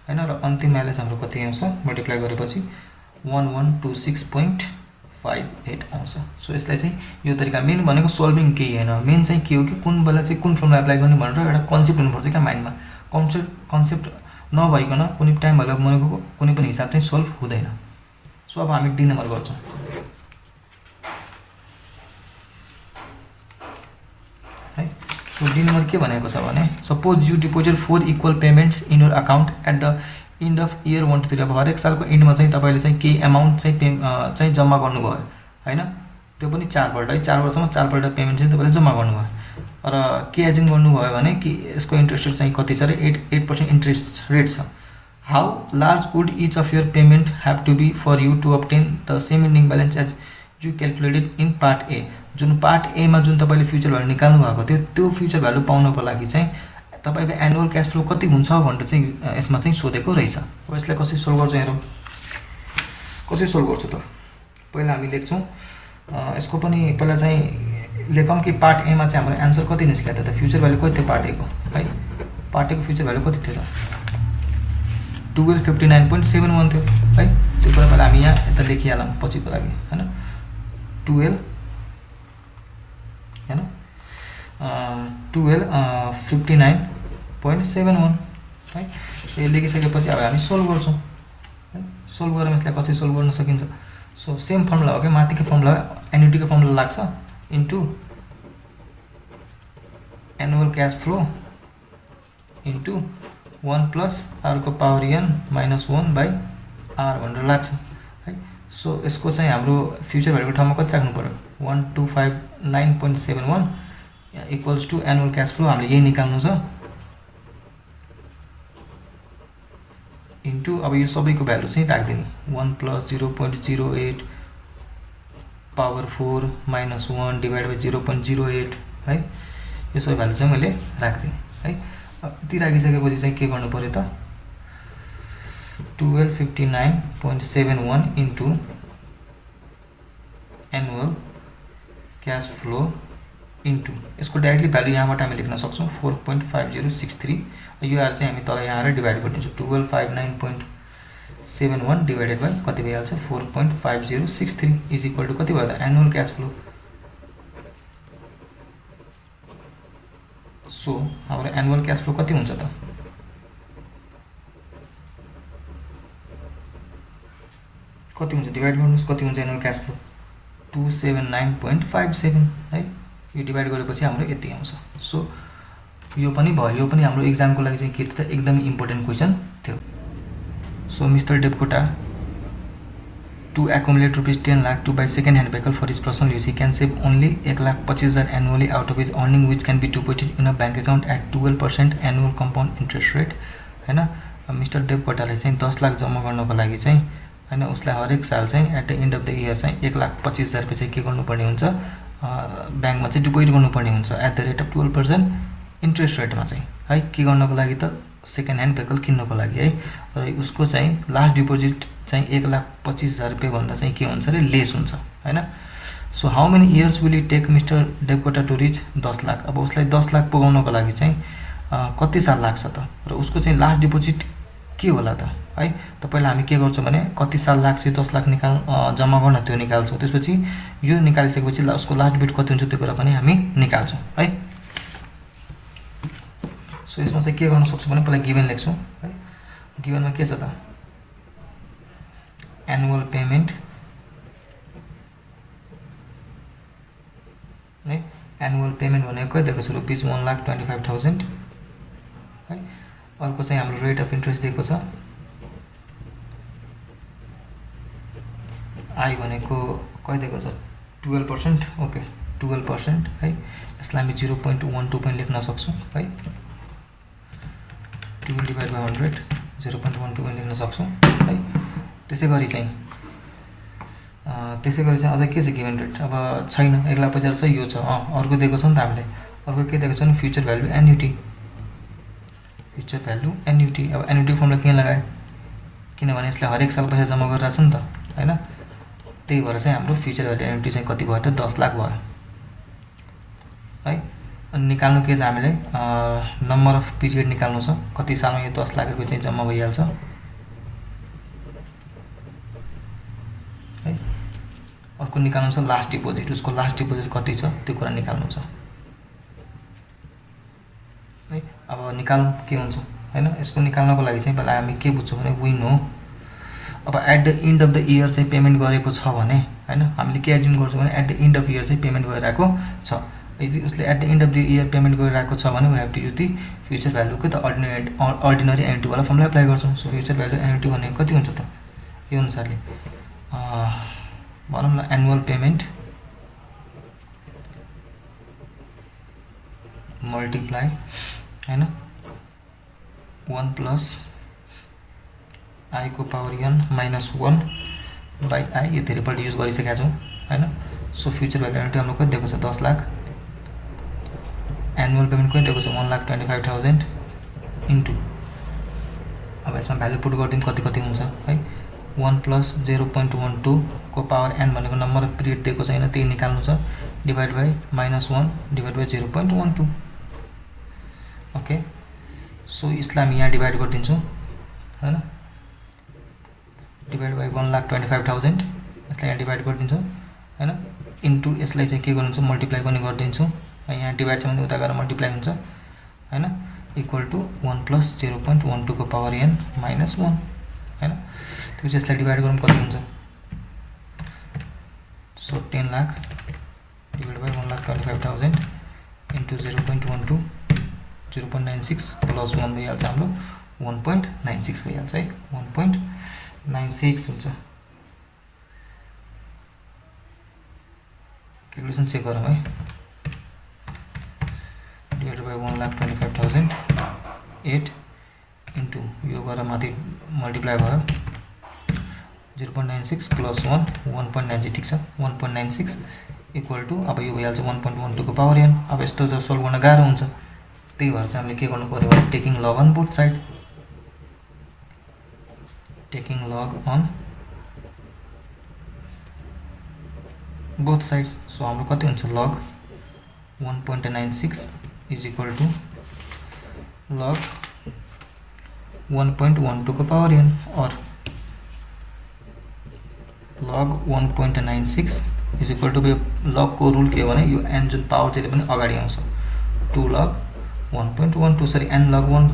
हैन र अन्तिम ब्यालेन्स हाम्रो कति आउँछ मल्टिप्लाई गरेपछि 1126.58 आउँछ। सो यसलाई चाहिँ यो तरिका मेन भनेको सोल्भिङ केही हैन, मेन चाहिँ के हो कि कुन बेला चाहिँ कुन फर्मुला एप्लाई गर्ने भनेर एउटा कन्सेप्ट हुनुपर्छ क्या माइन्डमा। कन्सेप्ट नभइकन कुनै टाइम भएला भनेको कुनै पनि हिसाब चाहिँ सोल्भ हुँदैन। सो अब हामी 2 नम्बर गर्छौँ है। सो 2 नम्बर के भनेको छ भने suppose you deposit 4 equal payments in your account at the end of year 1 to 3। अब हरेक सालको एन्डमा चाहिँ तपाईले चाहिँ केही अमाउन्ट चाहिँ जम्मा गर्नुभयो हैन, त्यो पनि 4 पल्ट है, 4 वर्षमा 4 पल्ट पेमेन्ट चाहिँ तपाईले जम्मा गर्नुभयो र के एजिङ गर्नुभयो भने कि यसको इन्ट्रेस्ट रेट चाहिँ कति छ र 8% इन्ट्रेस्ट रेट छ। How large would each of your payment have to be for you to obtain the same ending balance as you calculated in part A. जुन पार्ट ए मा जुन तपाईले फ्युचर भ्यालु निकाल्नु भएको थियो त्यो फ्युचर भ्यालु पाउनको लागि चाहिँ तपाईको एनुअल क्याश फ्लो कति हुन्छ भनेर चाहिँ यसमा चाहिँ सोधेको रहेछ। अब यसलाई कसरी सोल्भ गर्छ हेरौँ, कसरी सोल्भ गर्छु त पहिला हामी लेख्छौँ यसको पनि पहिला चाहिँ लेखौँ कि पार्ट ए मा चाहिँ हाम्रो आन्सर कति निस्क्यो त फ्युचर भ्यालु कति थियो पार्ट ए को है। पार्ट ए को फ्युचर भ्यालु कति थियो त 1259.71 थियो है। त्यो कुरा पहिला हामी यहाँ यता लेखिहालौँ पछिको लागि हैन 12 हैन 1259.71 है। यो लेखिसकेपछि अब हामी सोल्भ गर्छौँ है। सोल्भ गरेर यसलाई कसरी सोल्भ गर्न सकिन्छ। सो सेम फर्मुला हो क्या, माथिको फर्मुला एन्युटीको फर्मुला लाग्छ into annual cash flow into 1 plus r को power n minus 1 by r भनेर लाग्छ है। सो यसको चाहिँ हाम्रो फ्युचर भ्यालुको ठाउँमा कति राख्नु पर्यो 1259.71 equals to annual cash flow हामीले यही निकाल्नु छ इन्टु अब यो सबैको भ्यालु चाहिँ राख्दिने 1 plus 0.08 power 4 minus 1 divide by 0.08 है। यो सबै भ्यालु चाहिँ मैले राख्दिएँ है। अब यति राखिसकेपछि चाहिँ के गर्नु पर्यो त 1259.71 into annual cash flow into यसको डाइरेक्टली भ्यालु यहाँबाट हामी लेख्न सक्छौँ 4.5063। यो आर चाहिँ हामी तल यहाँ आएर डिभाइड गरिदिन्छौँ 1259.71 डिवाइडेड बाई कति भइहाल्छ 4.5063 इज इक्वल टु कति भयो त एनुअल क्याश फ्लो। सो हाम्रो एनुअल क्याश फ्लो कति हुन्छ त कति हुन्छ डिभाइड गर्नुस् कति हुन्छ एनुअल क्याश फ्लो 279.57 है। यो डिभाइड गरेपछि हाम्रो यति आउँछ। सो यो पनि भयो, यो पनि हाम्रो एक्जामको लागि चाहिँ के थियो त एकदमै इम्पोर्टेन्ट क्वेसन थियो। So mister Devkota to accumulate ₹10 lakh to buy second hand vehicle for his personal use he can save only 1,25,000 annually out of his earning which can be deposited in a bank account at 12% annual compound interest rate हैन। Mister डेभकोटाले चाहिँ 10 लाख जम्मा गर्नको लागि चाहिँ हैन उसलाई हरेक साल चाहिँ at the end of the year चाहिँ 1,25,000 रुपियाँ चाहिँ के गर्नुपर्ने हुन्छ ब्याङ्कमा चाहिँ डिपोजिट गर्नुपर्ने हुन्छ at the rate of 12% interest रेटमा चाहिँ है। के गर्नको लागि त सेकेन्ड ह्यान्ड भेहिकल किन्नको लागि है। र उसको चाहिँ लास्ट डिपोजिट चाहिँ 1,25,000 रुपियाँ भन्दा चाहिँ के हुन्छ अरे लेस हुन्छ हैन। So how many years will it take mister Devkota to reach 10 lakh. अब उसलाई 10 लाख पुगाउनको लागि चाहिँ कति साल लाग्छ त र उसको चाहिँ लास्ट डिपोजिट के होला त है। त पहिला हामी के गर्छौँ भने कति साल लाग्छ 10 लाख जम्मा गर्न त्यो निकाल्छौँ। त्यसपछि यो निकालिसकेपछि उसको लास्ट डिपोजिट कति हुन्छ त्यो कुरा पनि हामी निकाल्छौँ है। सो यसमा चाहिँ के गर्न सक्छु भने पहिला गिभन लेख्छौँ है। गिभनमा के छ त एनुअल पेमेन्ट है। एनुअल पेमेन्ट भनेको कति दिएको छ रुपिस 1,25,000 है। अर्को चाहिँ हाम्रो रेट अफ इन्ट्रेस्ट दिएको छ आई भनेको कति दिएको छ 12%। ओके 12% है। यसलाई हामी 0.12 पनि लेख्न सक्छौँ है। 2/100 0.12 पनि लेख्न सक्छौँ है। त्यसै गरी चाहिँ अझै के छ गिभन रेट अब छैन। 1,50,000 चाहिँ यो छ। अर्को दिएको छ नि त हामीले। अर्को के दिएको छ भने future value annuity. Future value annuity. अब एन्युटी फर्मुला किन लगाए किनभने यसले हरेक साल पैसा जम्मा गरिरहेको छ नि त हैन। त्यही भएर चाहिँ हाम्रो फ्युचर भ्यालु एन्युटी चाहिँ कति भयो त 10 लाख भयो है। अनि निकाल्नु के छ हामीले नम्बर अफ पिरियड निकाल्नु छ। कति सालमा यो 10 लाख रुपैयाँ चाहिँ जम्मा भइहाल्छ है। अर्को निकाल्नु छ लास्ट डिपोजिट। उसको लास्ट डिपोजिट कति छ त्यो कुरा निकाल्नु छ है। अब निकाल्नु के हुन्छ हैन। यसको निकाल्नको लागि चाहिँ पहिला हामी के बुझ्छौँ भने वी नो अब at the end of the year चाहिँ पेमेन्ट गरेको छ भने हैन हामीले के एज्युम गर्छौँ भने at the end of year चाहिँ पेमेन्ट गरिरहेको छ। यदि उसले at the end of the year payment गरिरहेको छ भने we have to use the future भ्यालुको त अर्डिनरी एन्युटी वाला फर्मुला एप्लाई गर्छौँ। सो फ्युचर भ्यालु एन्युटी भनेको कति हुन्छ त यो अनुसारले भनौँ न एनुअल पेमेन्ट मल्टिप्लाई हैन 1 प्लस आई को power n minus 1 by I. यो धेरैपल्ट युज गरिसकेका छौँ हैन। सो फ्युचर भ्यालु एन्युटी हाम्रो कति दिएको छ 10 लाख। एनुअल पेमेन्ट कति दिएको छ 1,25,000 इन्टु अब यसमा भ्यालु पुट गरिदिउँ कति कति हुन्छ है। 1 प्लस 0.12 को पावर n भनेको नम्बर अफ पिरियड दिएको छैन त्यही निकाल्नु छ divide by minus 1 divide by 0.12। Okay so यसलाई हामी यहाँ डिभाइड गरिदिन्छौँ हैन। डिभाइड बाई 1,25,000 यसलाई यहाँ डिभाइड गरिदिन्छौँ हैन। इन्टु यसलाई चाहिँ के गर्नुहुन्छ मल्टिप्लाई पनि गरिदिन्छौँ। यहाँ डिभाइड छ भने उता गएर मल्टिप्लाई हुन्छ हैन। इक्वल टु 1 प्लस 0.12 को पावर n माइनस 1 हैन। त्यसपछि यसलाई डिभाइड गरौँ कति हुन्छ। So 10 lakh divide by 1,25,000 into 0.12 0.96 plus 1 भइहाल्छ हाम्रो 1.96 भइहाल्छ है। 1.96 हुन्छ। क्यालकुलेसन चेक गरौँ है। डिभाइड बाई 1,25,000 8 इन्टु यो गरेर माथि मल्टिप्लाई भयो 0.96 प्लस 1 1.96 ठिक छ 1.96 इक्वल टु अब यो भइहाल्छ 1.12 को पावर n। अब यस्तो चाहिँ सोल्भ गर्न गाह्रो हुन्छ त्यही भएर चाहिँ हामीले के गर्नु पर्यो भने taking log on both side. Taking log on both sides. So हाम्रो कति हुन्छ log 1.96 is equal to log 1.12 को पावर n और log 1.96 is equal to log को रुल के हो भने यो n जुन पावर चाहिँ पनि अगाडि आउँछ 2 लग 1.12 सरी n लग 1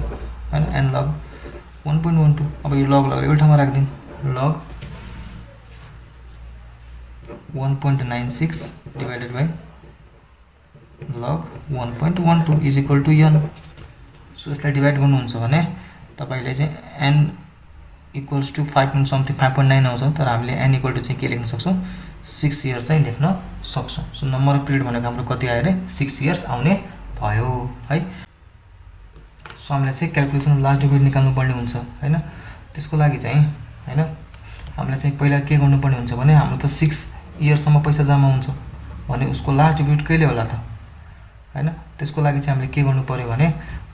हैन n लग 1.12। अब यो लग एउटा ठाउँमा राख्दिउँ log 1.96 divided by log 1.12 is equal to n। So यसलाई डिवाइड गर्नुहुन्छ भने तपाईले चाहिँ n इक्वल्स टु 5.9 आउँछ तर हामीले n इक्वल टु चाहिँ के लेख्न सक्छौँ 6 इयर्स चाहिँ लेख्न सक्छौँ। सो नम्बर अफ पिरियड भनेको हाम्रो कति आयो रे 6 इयर्स आउने भयो है। सो हामीले चाहिँ क्यालकुलेसन लास्ट डिपोजिट निकाल्नु पर्ने हुन्छ हैन। त्यसको लागि चाहिँ हैन हामीले चाहिँ पहिला के गर्नुपर्ने हुन्छ भने हाम्रो त 6 इयर्ससम्म पैसा जम्मा हुन्छ भने उसको लास्ट डिपोजिट कहिले होला त हैन। त्यसको लागि चाहिँ हामीले के गर्नु पर्यो भने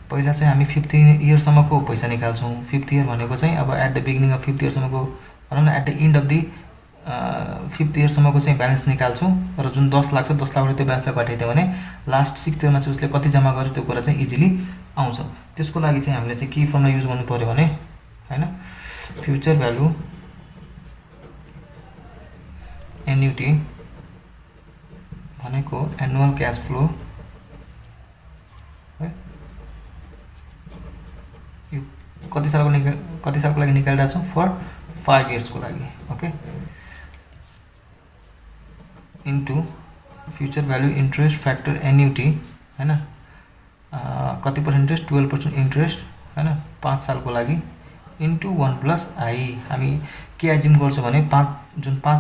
पहिला चाहिँ हामी 5th इयरसम्मको पैसा निकाल्छौँ। 5th इयर भनेको चाहिँ अब at the beginning of 5th इयरसम्मको भनौँ न at the end of the 5th इयरसम्मको चाहिँ ब्यालेन्स निकाल्छौँ र जुन 10 लाख छ 10 लाखबाट त्यो ब्यालेन्सलाई घटाइदियो भने लास्ट 6th इयरमा चाहिँ उसले कति जम्मा गर्यो त्यो कुरा चाहिँ इजिली आउँछ। त्यसको लागि चाहिँ हामीले चाहिँ के फर्मुला युज गर्नु पर्यो भने हैन फ्युचर भ्यालु एन्युटी भनेको एनुअल क्याश फ्लो है कति सालको लागि निकालिरहेको छौँ फर 5 इयर्सको लागि okay into future value interest factor annuity हैन कति पर्सेन्ट इन्ट्रेस्ट 12% इन्ट्रेस्ट हैन 5 सालको लागि इन्टु 1+i हामी के एज्युम गर्छौँ भने 5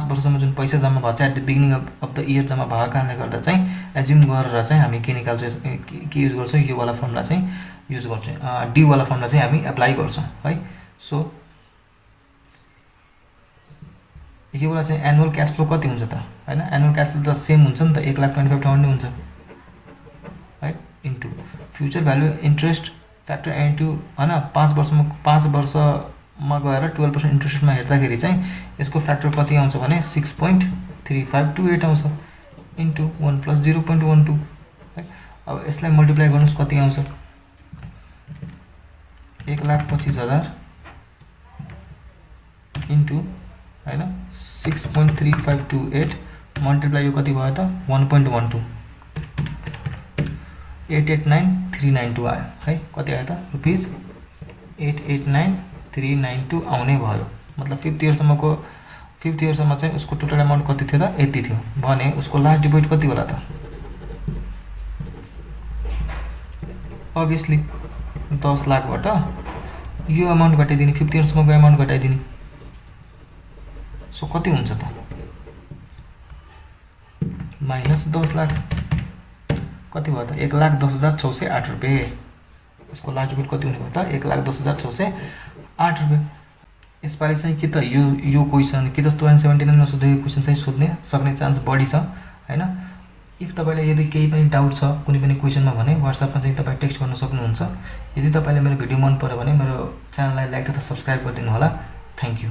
वर्षसम्म जुन पैसा जम्मा भएको छ at the beginning of the year जम्मा भएको कारणले गर्दा चाहिँ एज्युम गरेर चाहिँ हामी के निकाल्छौँ के युज गर्छौँ यो वाला फर्मुला चाहिँ युज गर्छौँ डी वाला फर्मुला चाहिँ हामी एप्लाई गर्छौँ है सो यो वाला चाहिँ एनुअल क्याश फ्लो कति हुन्छ त हैन एनुअल क्याश फ्लो त सेम हुन्छ नि त 1,25,000 नै हुन्छ है into future value interest factor into हैन 5 वर्षमा गएर 12% इन्ट्रेस्ट रेटमा हेर्दाखेरि चाहिँ यसको फ्याक्टर कति आउँछ भने 6.3528 आउँछ इन्टु 1 + 0.12 है अब यसलाई मल्टिप्लाई गर्नुस् कति आउँछ 1,25,000 इन्टु हैन 6.3528 मल्टिप्लाई यो कति भयो त 1.12 889392 आयो है कति आयो त रुपीस 889392 आउने भयो मतलब 5th इयरसम्म चाहिँ उसको टोटल अमाउन्ट कति थियो त यति थियो भने उसको लास्ट डिपोजिट कति होला त अभियसली 10 लाखबाट यो अमाउन्ट घटाइदिने 5th इयरसम्मको अमाउन्ट घटाइदिने सो कति हुन्छ त माइनस 10 लाख कति भयो त 1,10,608 रुपैयाँ उसको लास्ट डिपोजिट कति हुने भयो त 1,10,608 रुपैयाँ यसपालि चाहिँ के त यो क्वेसन के जस्तो 2079 मा सोधेको क्वेसन चाहिँ सोध्ने सक्ने चान्स बढी छ हैन इफ तपाईलाई यदि केही पनि डाउट छ कुनै पनि क्वेसनमा भने WhatsApp मा चाहिँ तपाई टेक्स्ट गर्न सक्नुहुन्छ यदि तपाईलाई मेरो भिडियो मन पर्यो भने मेरो च्यानललाई लाइक तथा सब्स्क्राइब गरिदिनु होला थ्यांक यू